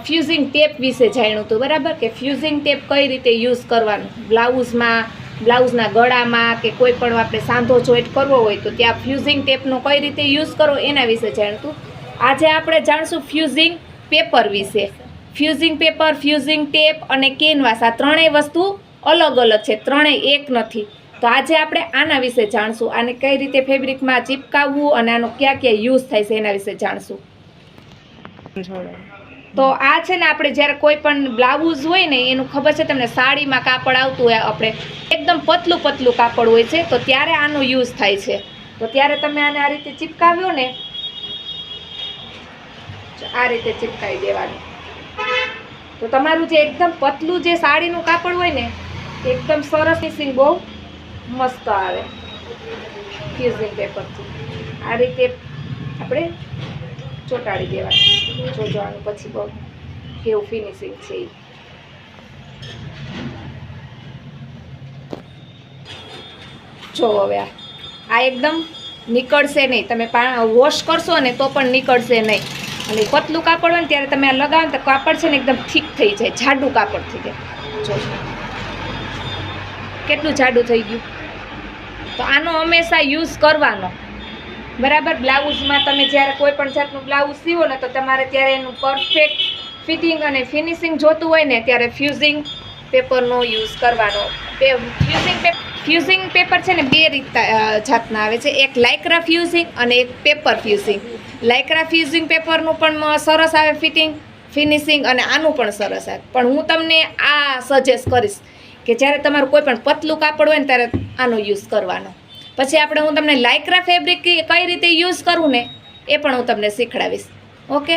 ફ્યુઝિંગ tap વિશે જાણ્યું હતું, બરાબર, કે ફ્યુઝિંગ ટેપ કઈ રીતે યુઝ કરવાનું બ્લાઉઝમાં, બ્લાઉઝના ગળામાં, કે કોઈ પણ આપણે સાંધો જોઈન્ટ કરવો હોય તો ત્યાં ફ્યુઝિંગ ટેપનો કઈ રીતે યુઝ કરવો એના વિશે જાણ્યું હતું. આજે આપણે જાણશું ફ્યુઝિંગ પેપર વિશે. ફ્યુઝિંગ પેપર, ફ્યુઝિંગ ટેપ અને કેનવાસ, આ ત્રણેય વસ્તુ અલગ અલગ છે, ત્રણેય એક નથી. તો આજે આપણે આના વિશે જાણશું, આને કઈ રીતે ફેબ્રિકમાં ચિપકાવવું અને આનો ક્યાં ક્યાં યુઝ થાય છે એના વિશે જાણશું. તો આ છે ને, આપણે જ્યારે કોઈ પણ બ્લાઉઝ હોય ને, એનું ખબર છે તમને, સાડીમાં કાપડ આવતું હોય, આપણે એકદમ પતલું પતલું કાપડ હોય છે, તો ત્યારે આનો યુઝ થાય છે. તો ત્યારે તમે આને આ રીતે ચિપકાવ્યો ને, આ રીતે ચિપકાવી દેવાનું, તો તમારું જે એકદમ પતલું જે સાડીનું કાપડ હોય ને, એકદમ સરસ ફિનિશિંગ બહુ મસ્ત આવે ફ્યુઝિંગ પેપરથી. આ રીતે આપણે ચોંટાડી દેવાનું. જોજો આનું પછી બહુ કેવું ફિનિશિંગ છે એ. જો હવે આ એકદમ નીકળશે નહીં, તમે વોશ કરશો ને તો પણ નીકળશે નહીં. અને પતલું કાપડ હોય ને ત્યારે તમે આ લગાવો ને તો કાપડ છે ને એકદમ ઠીક થઈ જાય, જાડું કાપડ થઈ જાય. જોજો કેટલું જાડું થઈ ગયું. તો આનો હંમેશા યુઝ કરવાનો, બરાબર. બ્લાઉઝમાં તમે જ્યારે કોઈ પણ જાતનું બ્લાઉઝ સીવો ને તો તમારે ત્યારે એનું પરફેક્ટ ફિટિંગ અને ફિનિશિંગ જોતું હોય ને ત્યારે ફ્યુઝિંગ પેપરનો યુઝ કરવાનો. ફ્યુઝિંગ પેપર છે ને બે જાતના આવે છે, એક લાઇક્રા ફ્યુઝિંગ અને એક પેપર ફ્યુઝિંગ. લાઇક્રા ફ્યુઝિંગ પેપરનું પણ સરસ આવે ફિટિંગ, ફિનિશિંગ, અને આનું પણ સરસ આવે. પણ હું તમને આ સજેસ્ટ કરીશ કે જ્યારે તમારું કોઈ પણ પતલું કાપડ હોય ને ત્યારે આનો યુઝ કરવાનો. પછી હું તમને લાઇક્રા ફેબ્રિક કઈ રીતે યુઝ કરું ને એ પણ હું તમને શીખડાવીશ. ઓકે.